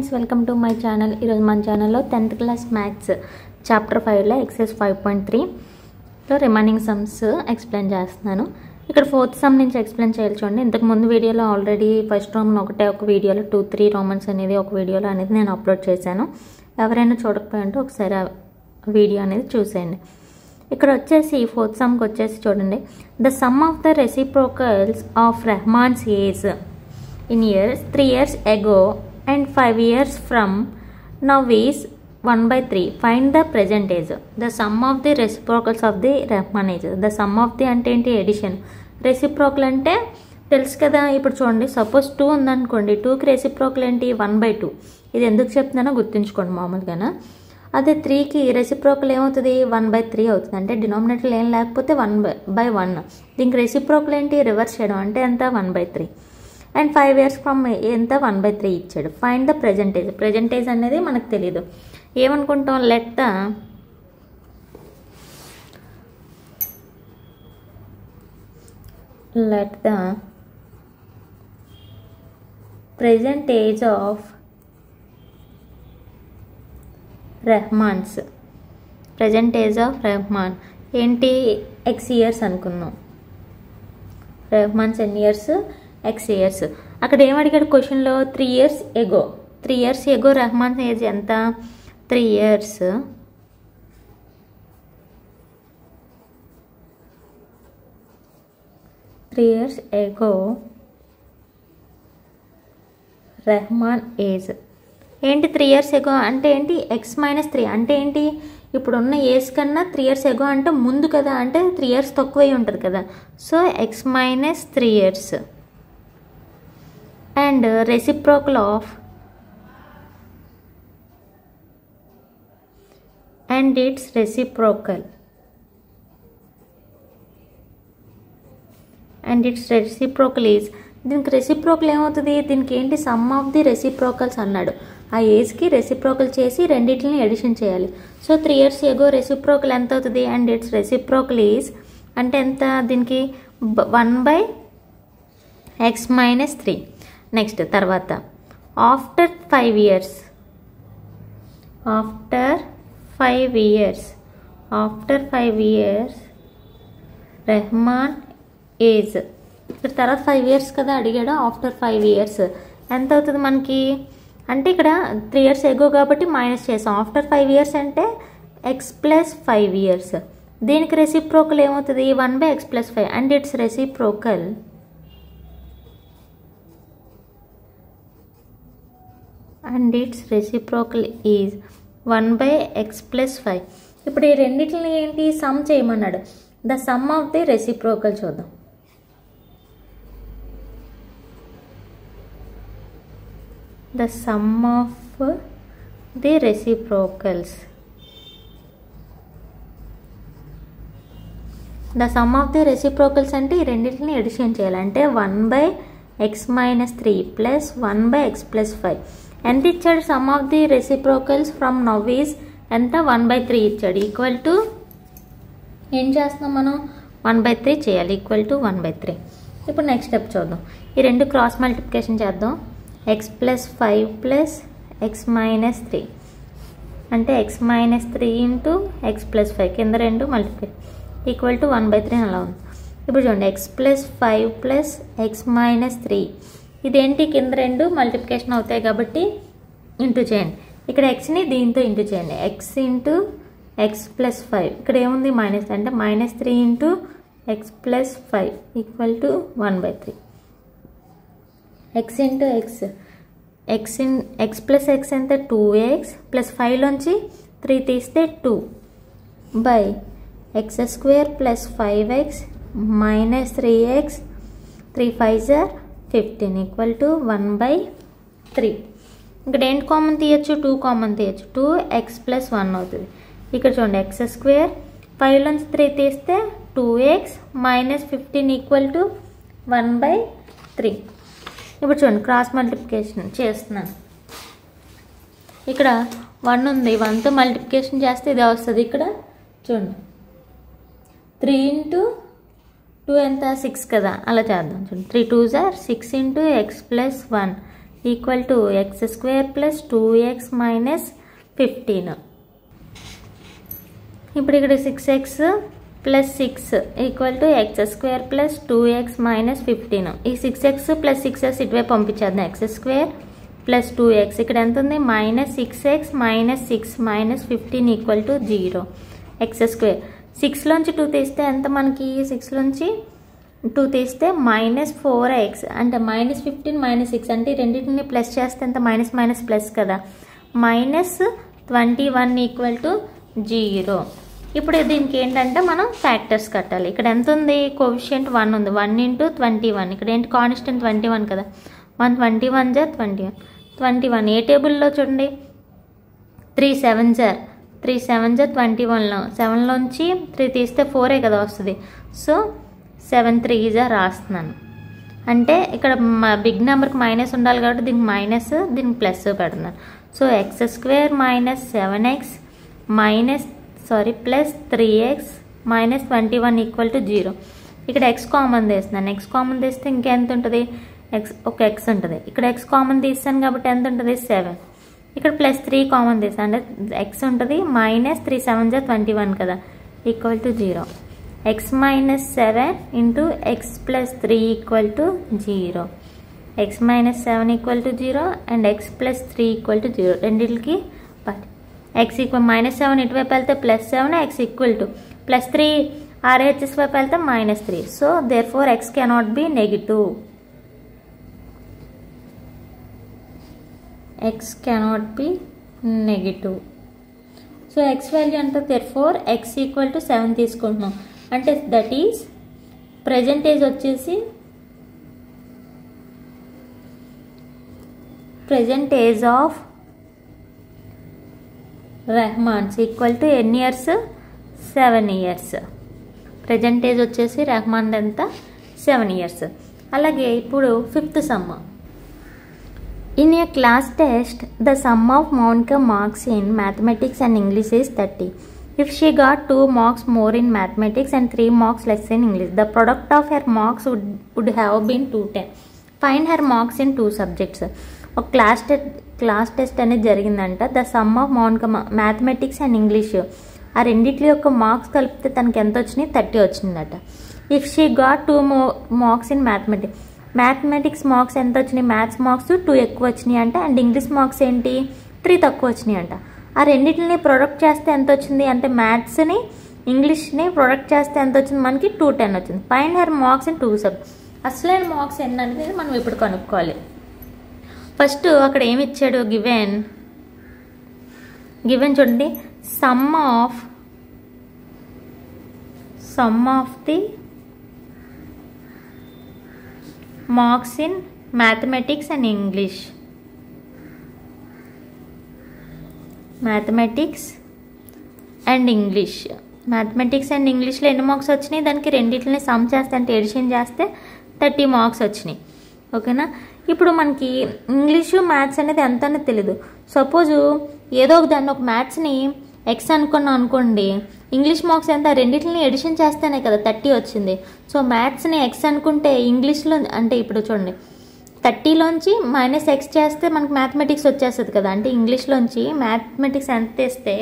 Friends, welcome to my channel. ఈరోజు మన ఛానల్లో 10th క్లాస్ మ్యాథ్స్ చాప్టర్ 5లో ఎక్సైజ్ 5.3లో రిమైనింగ్ సమ్స్ ఎక్స్ప్లెయిన్ చేస్తున్నాను. ఇక్కడ 4th సమ్ నుంచి ఎక్స్ప్లెయిన్ చేయాలి. చూడండి, ఇంతకు ముందు వీడియోలో ఆల్రెడీ ఫస్ట్ రోమన్ ఒక వీడియోలో 2-3 రోమన్స్ అనేది ఒక వీడియోలో అనేది నేను అప్లోడ్ చేశాను. ఎవరైనా చూడకపోయింటే ఒకసారి ఆ వీడియో అనేది చూసేయండి. ఇక్కడ వచ్చేసి 4th సమ్కి వచ్చేసి చూడండి, the sum of the reciprocals of Rahman's age in years 3 years ago and 5 years from now is 1/3. Find the present age. The sum of the reciprocals of the Rahman age. The sum of the అంటే ఏంటి? Edition. Reciprocal అంటే తెలుసు కదా. ఇప్పుడు చూడండి, suppose 2 ఉందనుకోండి, 2కి reciprocal ఏంటి? 1/2. ఇది ఎందుకు చెప్తున్నానో గుర్తుంచుకోండి మామూలుగానా. అదే 3కి రెసిప్రోకల్ ఏమవుతుంది? 1/3 అవుతుంది. అంటే డినామినేటర్ ఏం లేకపోతే 1/1. దీనికి రెసిప్రోకల్ ఏంటి? రివర్స్ చేయడం. అంటే ఎంత? 1/3. అండ్ 5 years ఫ్రమ్ ఎంత? 1/3 ఇచ్చాడు. Find the ప్రెజెంటేజ్. ప్రెజెంటేజ్ అనేది మనకు తెలీదు. ఏమనుకుంటాం? Let the present age of Rehman's. Present age of Rehman ఏంటి? X years అనుకుందాం. రెహమాన్స్ ఎన్ని ఇయర్స్? X years. అక్కడ ఏమడిగాడు క్వశ్చన్లో? 3 years ago. 3 years ago Rehman age ఎంత? 3 years. 3 years ago Rehman age ఏంటి? 3 years ఎగో అంటే ఏంటి? X-3 అంటే ఏంటి? ఇప్పుడున్న ఏజ్ కన్నా 3 years ఎగో అంటే ముందు కదా, అంటే 3 years తక్కువై ఉంటుంది కదా. So X-3 years. And reciprocal of and its reciprocal is దీనికి రెసిప్రోకల్ ఏమవుతుంది? దీనికి ఏంటి? సమ్ ఆఫ్ ది రెసిప్రోకల్స్ అన్నాడు. ఆ ఏజ్కి రెసిప్రోకల్ చేసి రెండింటిని ఎడిషన్ చేయాలి. సో 3 years ఎగో రెసిప్రోకల్ ఎంత అవుతుంది? అండ్ ఇట్స్ రెసిప్రోకల్ ఈజ్ అంటే ఎంత? దీనికి 1/X-3. నెక్స్ట్ తర్వాత ఆఫ్టర్ 5 years రెహమాన్ ఏజ్. ఇక్కడ తర్వాత 5 years కదా అడిగాడు. ఆఫ్టర్ 5 years ఎంత అవుతుంది మనకి? అంటే ఇక్కడ 3 years ఎగో కాబట్టి మైనస్ చేసాం. ఆఫ్టర్ 5 years అంటే X+5 years. దీనికి రెసిప్రోకల్ ఏమవుతుంది? 1/X+5. And its reciprocal is 1/X+5. ఇప్పుడు ఈ రెండింటిని ఏంటి? సమ్ చేయమన్నాడు. The sum of the reciprocal చూద్దాం. The sum of the reciprocals. The sum of the reciprocals అంటే ఈ రెండింటిని ఎడిషన్ చేయాలి. అంటే 1/X-3 ప్లస్ 1/X+5. ఎంత ఇచ్చాడు? Some of the reciprocals from now is ఎంత? 1/3 ఇచ్చాడు. ఈక్వల్ టు ఏం చేస్తున్నాం మనం? 1/3 చేయాలి. Equal to 1/3. ఇప్పుడు నెక్స్ట్ స్టెప్ చూద్దాం. ఈ రెండు క్రాస్ మల్టిప్లికేషన్ చేద్దాం. X+5 ప్లస్ X-3 అంటే X-3 ఇంటూ X+5 కింద రెండు మల్టిప్లై ఈక్వల్ టు 1/3 అలా ఉంది. ఇప్పుడు చూడండి, X+5 ప్లస్ X-3 ఇదేంటి? కింద రెండు మల్టిప్లికేషన్ అవుతాయి కాబట్టి ఇంటూ చేయండి. ఇక్కడ Xని దీంతో ఇంటూ చేయండి. X ఇంటూ X+5 ఇక్కడ ఏముంది? మైనస్. అంటే -3 into X+5 equal to 1/3. X into X plus X ఎంత? 2X ప్లస్ 5లోంచి 3 తీస్తే 2 by X² plus 5X minus 3X 3 5 15 equal to 1/3. ఇక్కడ ఏంటి కామన్ తీయచ్చు? 2 కామన్ తీయచ్చు. 2X+1 అవుతుంది. ఇక్కడ చూడండి, X² 5లోంచి 3 తీస్తే 2X మైనస్ 15 ఈక్వల్ టు 1/3. ఇప్పుడు చూడండి, క్రాస్ మల్టిప్లికేషన్ చేస్తున్నాను. ఇక్కడ 1 ఉంది. 1తో మల్టిప్లికేషన్ చేస్తే ఇదే వస్తుంది. ఇక్కడ చూడండి, 3 ఇంటూ 2 ఎంత? 6 కదా. అలా చేద్దాం. చూడండి, 3 2s are 6 into X+1 equal to X square plus 2x minus 15. ఇప్పుడు ఇక్కడ 6x plus 6 equal to X square plus 2x minus 15. ఈ 6x ప్లస్ 6x ఇటువైపు పంపించేద్దాం. ఎక్స్ స్క్వేర్ ప్లస్ 2x ఇక్కడ ఎంత ఉంది minus 6x minus 6 minus 15 equal to 0. X square 6లోంచి 2 తీస్తే ఎంత మనకి 6లోంచి 2 తీస్తే మైనస్ 4x అంటే మైనస్ 15 మైనస్ 6 అంటే రెండింటిని ప్లస్ చేస్తే ఎంత మైనస్ మైనస్ ప్లస్ కదా మైనస్ 21 ఈక్వల్ టు 0. ఇప్పుడు దీనికి ఏంటంటే మనం ఫ్యాక్టర్స్ కట్టాలి. ఇక్కడ ఎంత ఉంది కోఎఫిషియంట్ 1 ఉంది 1 ఇంటూ 21 ఇక్కడ ఏంటి కాన్స్టెంట్ 21 కదా 121 జా 21 ఏ టేబుల్లో చూడండి 3 7 జా 21లో 7లోంచి 3 తీస్తే 4 కదా వస్తుంది. సో 7 3 జా రాస్తున్నాను. అంటే ఇక్కడ బిగ్ నెంబర్కి మైనస్ ఉండాలి కాబట్టి దీనికి మైనస్ దీనికి ప్లస్ పెడుతున్నాను. So X square minus 7x plus 3x minus 21 equal to 0. ఇక్కడ ఎక్స్ కామన్ తీస్తున్నాను. ఎక్స్ కామన్ తీస్తే ఇంకెంత ఉంటుంది ఒక ఎక్స్ ఉంటుంది. ఇక్కడ ఎక్స్ కామన్ తీస్తాను కాబట్టి ఎంత ఉంటుంది 7. ఇక్కడ ప్లస్ 3 కామన్ తీస్తాను అంటే ఎక్స్ ఉంటుంది మైనస్ 3 7 జా 21 కదా equal to 0. X minus 7 into x plus 3 equal to 0. X minus 7 equal to 0 and x plus 3 equal to 0 రెండింటికి ఎక్స్ ఈక్వల్ మైనస్ 7 ఇటువైపు వెళ్తే plus 7 x equal to plus 3 RHS వైపు వెళ్తే minus 3. So therefore x cannot be negative. X cannot be negative. So x value అంటే therefore x equal to 7 తీసుకుంటున్నాం. అంటే that is ప్రెజెంటేజ్ వచ్చేసి ప్రెజెంటేజ్ of Rahman's equal to ఎన్ని years 7 years. ప్రెజెంటేజ్ వచ్చేసి రెహమాన్ ఎంత 7 years. అలాగే ఇప్పుడు 5th some. In a class test, the sum of Monica marks in mathematics and English is 30. If she got 2 marks more in mathematics and 3 marks less in English, the product of her marks would have been 210. Find her marks in 2 subjects. ఒక class test అనేది జరిగిందంట. The sum of Mounika mathematics and English ఆ రెండిట్లో యొక్క marks కలిపితే తనకి ఎంత వచ్చినాయి 30 వచ్చిందట. If she got 2 marks in mathematics marks ఎంత వచ్చినాయి మ్యాథ్స్ మార్క్స్ 2 ఎక్కువ వచ్చినాయి అంట అండ్ ఇంగ్లీష్ మార్క్స్ ఏంటి 3 తక్కువ వచ్చినాయి అంట. ఆ రెండింటిని ప్రొడక్ట్ చేస్తే ఎంత వచ్చింది అంటే మ్యాథ్స్ని ఇంగ్లీష్ని ప్రొడక్ట్ చేస్తే ఎంత వచ్చింది మనకి 210 వచ్చింది. Find her marks in 2 subjects. అసలైన మార్క్స్ ఎన్ని అనేది మనం ఇప్పుడు కనుక్కోవాలి. ఫస్ట్ అక్కడ ఏమి ఇచ్చాడు గివెన్ చూడండి some of the marks in mathematics and English. Mathematics and ఇంగ్లీష్లో ఎన్ని మార్క్స్ వచ్చినాయి దానికి రెండింటిని సమ్ చేస్తే అంటే ఎడిషన్ చేస్తే 30 మార్క్స్ వచ్చినాయి. ఓకేనా. ఇప్పుడు మనకి ఇంగ్లీషు మ్యాథ్స్ అనేది ఎంత అనేది తెలీదు. సపోజు ఏదో ఒక దాన్ని ఒక మ్యాథ్స్ని ఎక్స్ అనుకోండి ఇంగ్లీష్ మార్క్స్ ఎంత రెండింటిని ఎడిషన్ చేస్తేనే కదా 30 వచ్చింది. సో మ్యాథ్స్ని ఎక్స్ అనుకుంటే ఇంగ్లీష్లో అంటే ఇప్పుడు చూడండి 30లోంచి మైనస్ ఎక్స్ చేస్తే మనకి మ్యాథమెటిక్స్ వచ్చేస్తుంది కదా. అంటే ఇంగ్లీష్లోంచి మ్యాథమెటిక్స్ ఎంత తెస్తే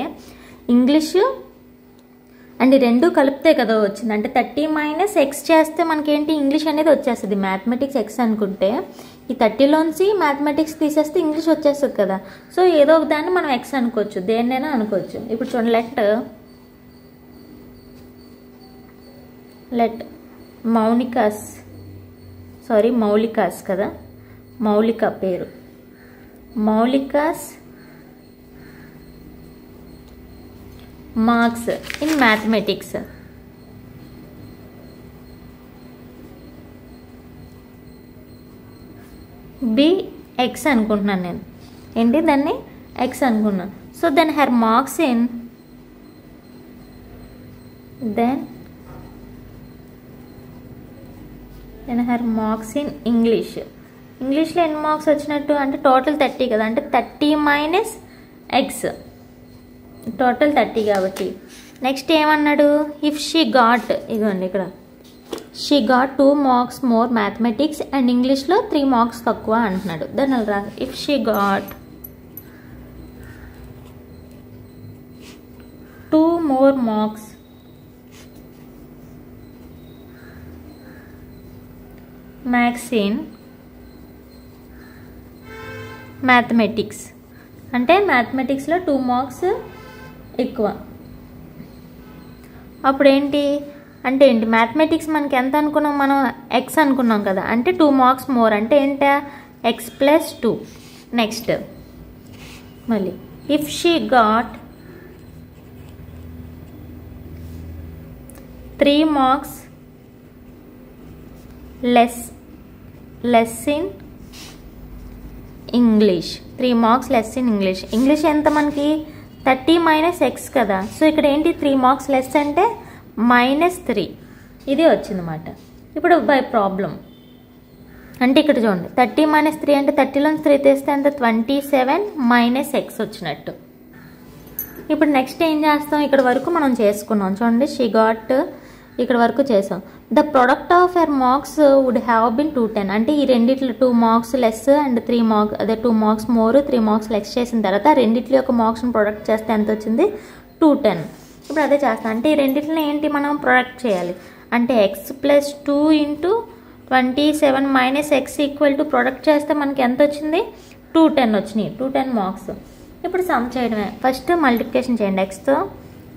ఇంగ్లీషు అండ్ 2 కలిపితే కదా వచ్చింది. అంటే 30 మైనస్ ఎక్స్ చేస్తే మనకేంటి ఇంగ్లీష్ అనేది వచ్చేస్తుంది. మ్యాథమెటిక్స్ ఎక్స్ అనుకుంటే ఈ 30లోంచి మ్యాథమెటిక్స్ తీసేస్తే ఇంగ్లీష్ వచ్చేస్తుంది కదా. సో ఏదో ఒక దాన్ని మనం ఎక్స్ అనుకోవచ్చు దేన్నైనా అనుకోవచ్చు. ఇప్పుడు చూడండి లెట్ మౌలికాస్ కదా మౌలిక పేరు Moulika's marks in mathematics. Be x అనుకుంటున్నాను నేను ఏంటి దాన్ని ఎక్స్ అనుకున్నాను. So then her marks in ఇంగ్లీష్లో ఎన్ని మార్క్స్ వచ్చినట్టు అంటే టోటల్ 30 కదా. అంటే 30 మైనస్ ఎక్స్ టోటల్ 30 కాబట్టి నెక్స్ట్ ఏమన్నాడు ఇఫ్ షీ గాట్ ఇదిగోండి ఇక్కడ she got 2 marks more mathematics and ఇంగ్లీష్లో 3 మార్క్స్ తక్కువ అంటున్నాడు. దాని అలా if she got 2 more marks maths in mathematics అంటే మ్యాథమెటిక్స్లో 2 మార్క్స్ ఎక్కువ. అప్పుడు ఏంటి అంటే ఏంటి మ్యాథమెటిక్స్ మనకి ఎంత అనుకున్నాం, మనం ఎక్స్ అనుకున్నాం కదా, అంటే 2 మార్క్స్ మోర్ అంటే ఏంటా ఎక్స్ ప్లస్ 2. నెక్స్ట్ మళ్ళీ if she got 3 marks less in English. 3 marks less in English. English ఎంత మనకి 30 మైనస్ ఎక్స్ కదా. సో ఇక్కడ ఏంటి 3 మార్క్స్ లెస్ అంటే -3 ఇది వచ్చిందన్నమాట. ఇప్పుడు బై ప్రాబ్లం అంటే ఇక్కడ చూడండి 30 మైనస్ 3 అంటే 30లోంచి 3 తీస్తే ఎంత 27 మైనస్ ఎక్స్ వచ్చినట్టు. ఇప్పుడు నెక్స్ట్ ఏం చేస్తాం, ఇక్కడ వరకు మనం చేసుకున్నాం చూడండి. షీ గాట్ ఇక్కడ వరకు చేసాం. The product of her marks would have been 210 అంటే ఈ రెండిట్లో 2 మార్క్స్ లెస్ అండ్ 3 మార్క్స్ అదే 2 మార్క్స్ మోర్ 3 మార్క్స్ లెస్ చేసిన తర్వాత రెండిట్లో యొక్క మార్క్స్ని ప్రొడక్ట్ చేస్తే ఎంత వచ్చింది 210. ఇప్పుడు అదే చేస్తాం అంటే ఈ రెండిట్లో ఏంటి మనం ప్రొడక్ట్ చేయాలి అంటే x plus 2 into 27 minus x equal to product చేస్తే మనకి ఎంత వచ్చింది 210 వచ్చినాయి. 210 మార్క్స్. ఇప్పుడు సమ్ చేయడమే. ఫస్ట్ మల్టిప్లికేషన్ చేయండి ఎక్స్తో,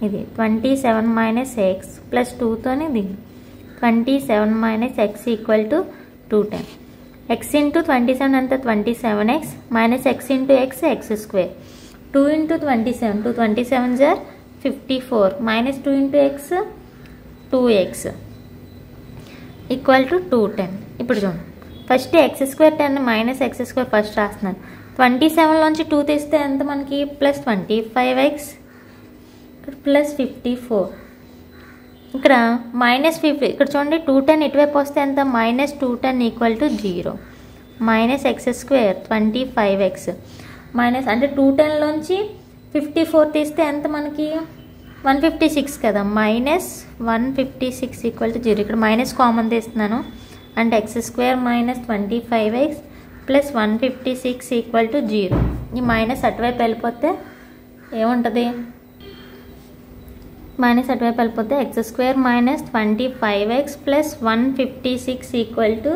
ఇది 27 మైనస్ ఎక్స్ ప్లస్ 2తోని ఇది 27 minus x equal to 210. X into 27 అంతా 27x minus x into x x square. 2 into 27 2 27 జార్ 54 minus 2 into x 2x equal to 210. ఇప్పుడు చూడండి first x square 10 minus x square first రాస్తున్నాను. 27లోంచి 2 తీస్తే ఎంత మనకి ప్లస్ 25x ప్లస్ 54. ఇక్కడ -50 ఇక్కడ చూడండి 210 ఇటువైపు వస్తే ఎంత -210 equal to 0 minus x square 25x minus అంటే 210లోంచి 54 తీస్తే ఎంత మనకి 156 కదా, -156 ఈక్వల్ టు 0. ఇక్కడ మైనస్ కామన్ తీస్తున్నాను అంటే X square minus 25x plus 156 equal to 0. ఈ మైనస్ అటువైపు వెళ్ళిపోతే ఏముంటుంది మైనస్ అటువైపు వెళ్ళిపోతే X square minus 25x plus 156 equal to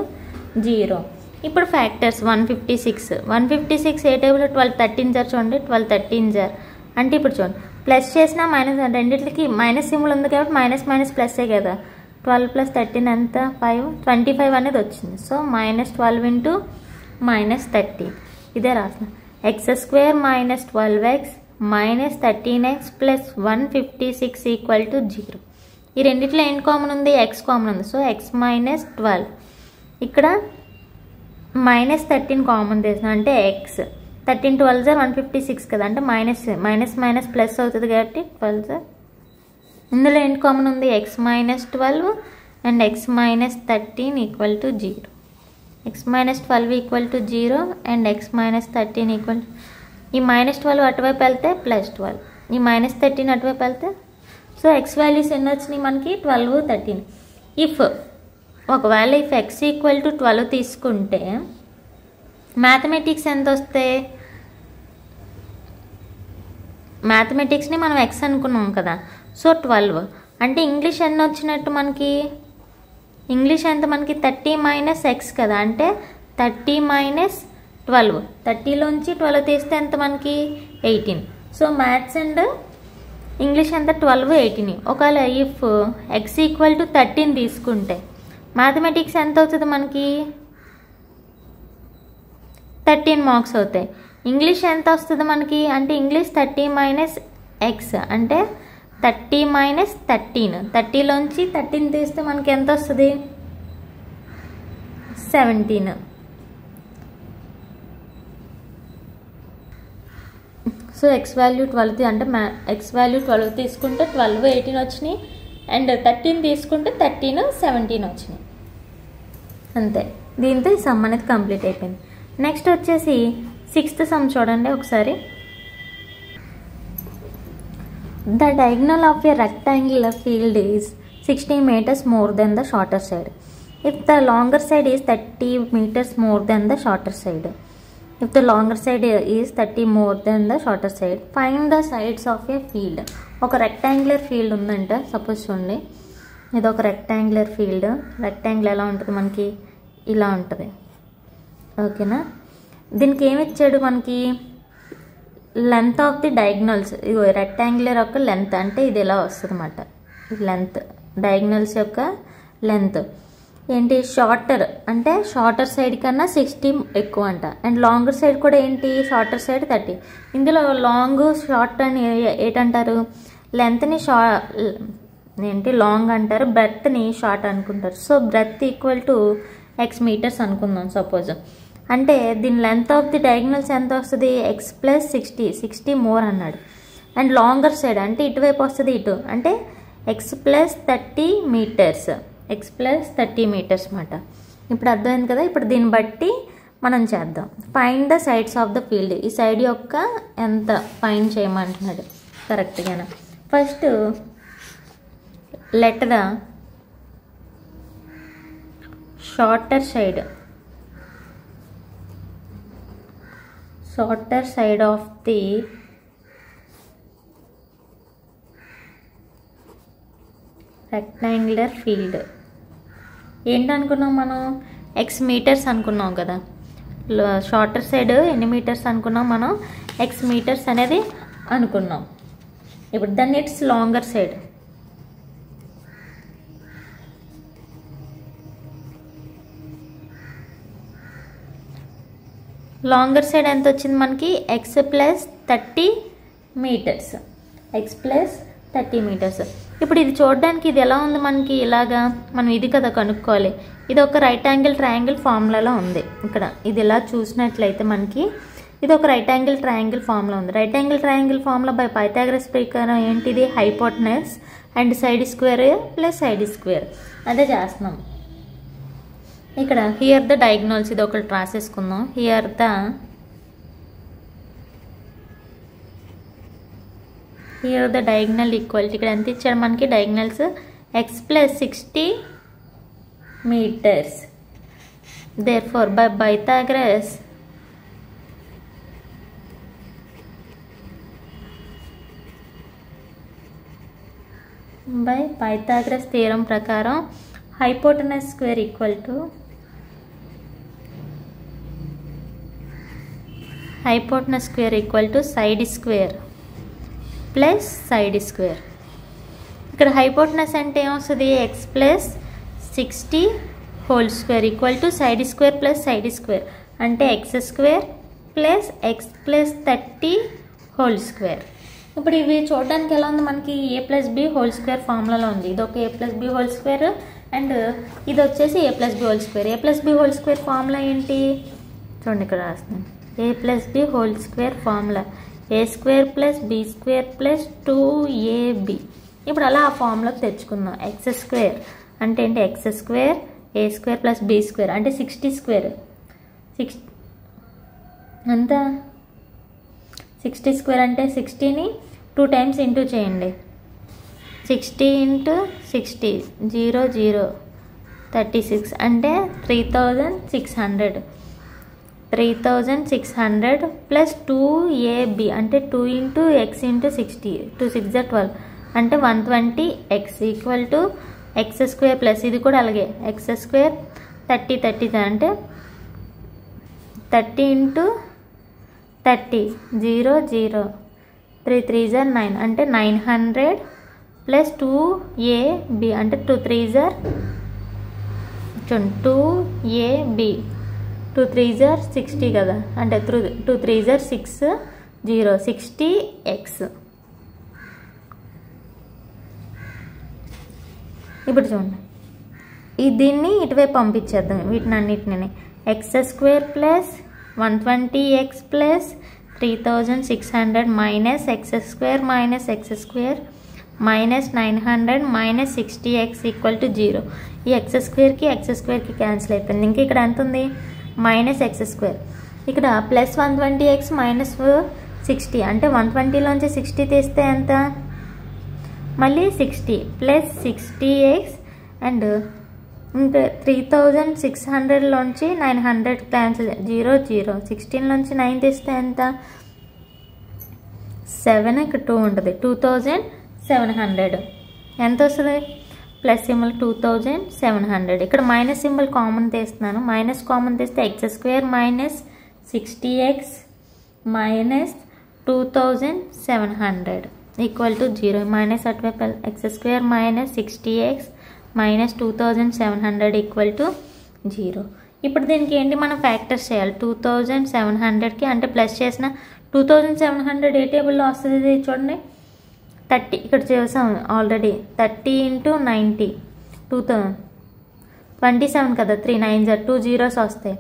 0. ఇప్పుడు ఫ్యాక్టర్స్ 156 ఏ టేబుల్ 12 13 జార్ చూడండి 12 13 జార్ అంటే ఇప్పుడు చూడండి ప్లస్ చేసినా మైనస్ రెండింటికి మైనస్ సింబల్ ఉంది కాబట్టి మైనస్ మైనస్ ప్లస్సే కదా. 12 ప్లస్ 13 ఎంత 5 25 అనేది వచ్చింది. సో -12 ఇంటూ -30 ఇదే రాసిన X square minus 12x minus 13x plus 156 equal to 0. ఈ రెండిట్లో ఏం కామన్ ఉంది ఎక్స్ కామన్ ఉంది. సో ఎక్స్ మైనస్ 12 ఇక్కడ -13 కామన్ తీసిన అంటే ఎక్స్ 13 12 జార్ 156 కదా అంటే మైనస్ మైనస్ ప్లస్ అవుతుంది కాబట్టి 12 జార్ ఇందులో ఏంటి కామన్ ఉంది X minus 12 and X minus 13 equal to 0. X minus 12 equal to 0 and X minus 13 equal ఈ -12 అటువైపు వెళ్తే +12 ఈ -13 అటువైపు వెళ్తే సో ఎక్స్ వాల్యూస్ ఎన్ని వచ్చినాయి మనకి 12 13. ఒకవేళ ఎక్స్ ఈక్వల్ టు 12 తీసుకుంటే మ్యాథమెటిక్స్ ఎంత వస్తే మ్యాథమెటిక్స్ని మనం ఎక్స్ అనుకున్నాం కదా. సో 12 అంటే ఇంగ్లీష్ ఎన్ని వచ్చినట్టు మనకి ఇంగ్లీష్ ఎంత మనకి 30 మైనస్ ఎక్స్ కదా అంటే 30 మైనస్ 12 30లోంచి 12 తీస్తే ఎంత మనకి 18. సో మ్యాథ్స్ అండ్ ఇంగ్లీష్ ఎంత 12 18. ఒకవేళ ఇఫ్ ఎక్స్ ఈక్వల్ టు 13 తీసుకుంటే మ్యాథమెటిక్స్ ఎంత అవుతుంది మనకి 13 మార్క్స్ అవుతాయి. ఇంగ్లీష్ ఎంత వస్తుంది మనకి అంటే ఇంగ్లీష్ 30 మైనస్ ఎక్స్ అంటే 30 మైనస్ 13 30లోంచి 13 తీస్తే మనకి ఎంత వస్తుంది 17. సో ఎక్స్ వాల్యూ 12 అంటే ఎక్స్ వాల్యూ 12 తీసుకుంటే 12 18 వచ్చినాయి అండ్ 13 తీసుకుంటే 13 17 వచ్చినాయి అంతే. దీంతో ఈ సమ్ అనేది కంప్లీట్ అయిపోయింది. నెక్స్ట్ వచ్చేసి 6th సమ్ చూడండి ఒకసారి. The diagonal of a rectangular field is 60 meters more than the shorter side. If the longer side is 30 meters more than the shorter side. If the longer side is 30 more than the shorter side, find the sides of a field. ఒక rectangular field ఉందంట. Suppose చూడండి, ఇది ఒక rectangular field. Rectangle ఎలా ఉంటుంది మనకి? ఇలా ఉంటుంది. ఓకేనా? దీనికి ఏమి ఇచ్చాడు మనకి? Length of the diagonals. Ego rectangular యొక్క లెంత్ అంటే ఇది ఎలా వస్తుంది అన్నమాట. లెంత్, డయాగ్నల్స్ యొక్క లెంత్ ఏంటి? షార్టర్ అంటే షార్టర్ సైడ్ కన్నా 60 ఎక్కువ అంట. అండ్ లాంగర్ సైడ్ కూడా ఏంటి? Shorter side 30. ఇందులో లాంగ్ షార్ట్ అని ఏంటంటారు? లెంత్ని ఏంటి లాంగ్ అంటారు, బ్రెత్ని షార్ట్ అనుకుంటారు. So breadth equal to x metres అనుకుందాం సపోజ్. అంటే దీని లెంత్ ఆఫ్ ది డయాగ్నల్స్ ఎంత వస్తుంది? ఎక్స్ ప్లస్ 60 మోర్ అన్నాడు. అండ్ లాంగర్ సైడ్ అంటే ఇటువైపు వస్తుంది, ఇటు అంటే x plus 30 metres. X plus 30 metres అన్నమాట. ఇప్పుడు అర్థమైంది కదా? ఇప్పుడు దీన్ని బట్టి మనం చేద్దాం. Find the sides of the field. ఈ సైడ్ యొక్క ఎంత ఫైండ్ చేయమంటున్నాడు కరెక్ట్గానే. First let the shorter side of the rectangular field ఏంటనుకున్నాం మనం? ఎక్స్ మీటర్స్ అనుకున్నాం కదా. షార్టర్ సైడ్ ఎన్ని మీటర్స్ అనుకున్నాం మనం? ఎక్స్ మీటర్స్ అనేది అనుకున్నాం. ఇప్పుడు దాన్ని it's longer side. Longer side ఎంత వచ్చింది మనకి? X plus 30 metres. X plus 30 metres. ఇప్పుడు ఇది చూడడానికి ఇది ఎలా ఉంది మనకి? ఇలాగా మనం ఇది కదా కనుక్కోవాలి. ఇది ఒక రైట్ యాంగిల్ ట్రయాంగిల్ ఫార్ములాలో ఉంది. ఇక్కడ ఇది ఇలా చూసినట్లయితే మనకి ఇది ఒక రైట్ యాంగిల్ ట్రయాంగిల్ ఫార్ములా ఉంది. Right angle triangle formula by Pythagoras ప్రకారం ఏంటిది? Hypotenuse and side square plus side square. అదే చేస్తున్నాం ఇక్కడ. హియర్ ద డయాగ్నల్స్, ఇది ఒకటి రాసేసుకుందాం. Here the diagonal equality. ఇక్కడ ఎంత ఇచ్చాడు మనకి? Diagonals x plus 60 meters. Therefore by Pythagoras theorem ప్రకారం hypotenuse square equal to side square plus side square. ఇక్కడ hypotenuse అంటే ఏమొస్తుంది? x plus 60 whole square equal to side square plus side square అంటే x square plus x plus 30 whole square. ఇప్పుడు ఇవి చూడడానికి ఎలా ఉంది మనకి? a plus b whole square ఫార్ములాలో ఉంది. ఇది ఒక a plus b whole square and ఇది వచ్చేసి a plus b whole square. a plus b whole square formula ఏంటి? చూడండి ఇక్కడ రాస్తున్నాను. a plus b whole square formula a square plus b square plus 2ab. ఇప్పుడు అలా ఆ ఫార్ములాకి తెచ్చుకుందాం. x square అంటే ఏంటి? x square a square plus b square అంటే 60 square. అంతా 60 square అంటే 60ని 2 times ఇంటూ చేయండి. 60 into 60 0 0 36 అంటే 3600 plus 2ab అంటే 2 into x into 60 2 6 12 అంటే 120x equal to x square plus ఇది కూడా అలాగే x స్క్వేర్ 30 అంటే 30 into 30 0 0 3 3 9 అంటే 900 plus 2ab అంటే 2 3 2ab 2 3 60 కదా అంటే 2 3 6 0 60x. ఇప్పుడు చూడండి దీన్ని ఇటువైపు పంపించేద్దాం వీటిని అన్నిటిని. X square plus 120x plus 3600 minus x square minus 900 minus 60x equal to 0. ఈ ఎక్స్ స్క్వేర్కి క్యాన్సిల్ అయిపోయింది. ఇంకా ఇక్కడ ఎంత ఉంది? Minus x square. ఇక్కడ ప్లస్ 120x మైనస్ 60 అంటే 120లోంచి 60 తీస్తే ఎంత? మళ్ళీ 60 ప్లస్ 60x అండ్ ఇంకా 3600లోంచి 900 క్యాన్సిల్ 0 0 16లోంచి 9 తీస్తే ఎంత 7 ఇక్కడ 2 ఉంటుంది 2700 ఎంత వస్తుంది ప్లస్ సింబల్ 2700 ఇక్కడ మైనస్ సింబల్ కామన్ తీస్తున్నాను మైనస్ కామన్ తీస్తే x² minus 60x minus 2700 equal to 0 minus అటువైపు x² minus 60x minus 2700 equal to 0 ఇప్పుడు దీనికి ఏంటి మనం ఫ్యాక్టర్స్ చేయాలి 2700కి అంటే ప్లస్ చేసిన 2700 ఏ టేబుల్లో వస్తుంది ఇది చూడండి 30 ఇక్కడ చేసాం ఆల్రెడీ 30 × 90 27 కదా 3 9 2 zeros వస్తాయి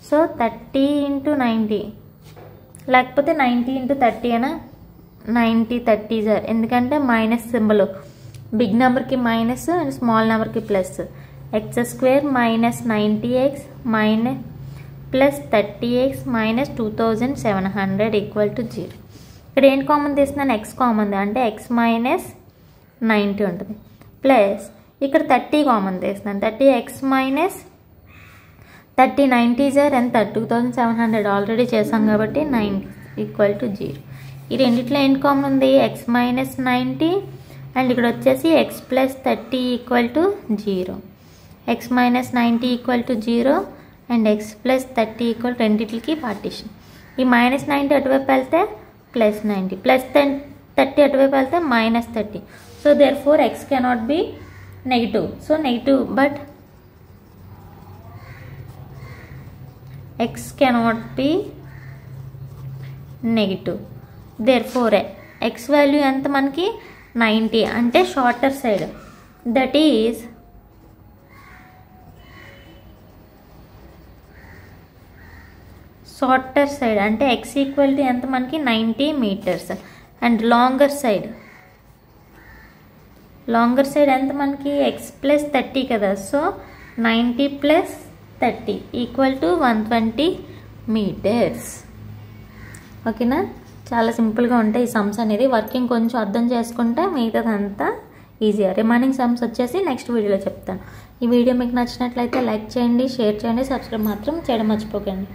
సో 30 × 90 లేకపోతే 90 × 30 అయినా 90 30 సార్ ఎందుకంటే మైనస్ సింబల్ బిగ్ నెంబర్కి మైనస్ అండ్ స్మాల్ నెంబర్కి plus x² minus 90x minus plus 30x minus 2700 equal to 0 ఇక్కడ ఏంటి కామన్ తీస్తున్నాను x కామన్ అంటే x మైనస్ 90 ఉంటుంది ప్లస్ ఇక్కడ 30 కామన్ తీస్తున్నాను 30x మైనస్ 30 90 సార్ ఎంత 2700 ఆల్రెడీ చేసాం కాబట్టి 9 ఈక్వల్ టు 0 ఈ రెండిట్లో ఏంటి కామన్ ఉంది x మైనస్ 90 అండ్ ఇక్కడ వచ్చేసి x plus 30 equal to 0 x minus 90 equal to 0 and x plus 30 equal రెండిట్లకి పార్టీషన్ ఈ మైనస్ 90 అటువైపు వెళ్తే ప్లస్ 90 ప్లస్ 30 అటువైపు వెళ్తే minus 30 so therefore x cannot be negative so negative but x cannot be negative therefore x value ఎంత మనకి 90 అంటే shorter side that is shorter side అంటే x ఈక్వల్ టు ఎంత మనకి 90 మీటర్స్ అండ్ లాంగర్ సైడ్ ఎంత మనకి x plus 30 కదా so 90 plus 30 equal to 120 metres ఓకేనా చాలా సింపుల్గా ఉంటాయి ఈ సమ్స్ అనేది వర్కింగ్ కొంచెం అర్థం చేసుకుంటే మిగతాదంతా ఈజీగా రిమైనింగ్ సమ్స్ వచ్చేసి నెక్స్ట్ వీడియోలో చెప్తాను ఈ వీడియో మీకు నచ్చినట్లయితే లైక్ చేయండి షేర్ చేయండి సబ్స్క్రైబ్ మాత్రం చేయడం మర్చిపోకండి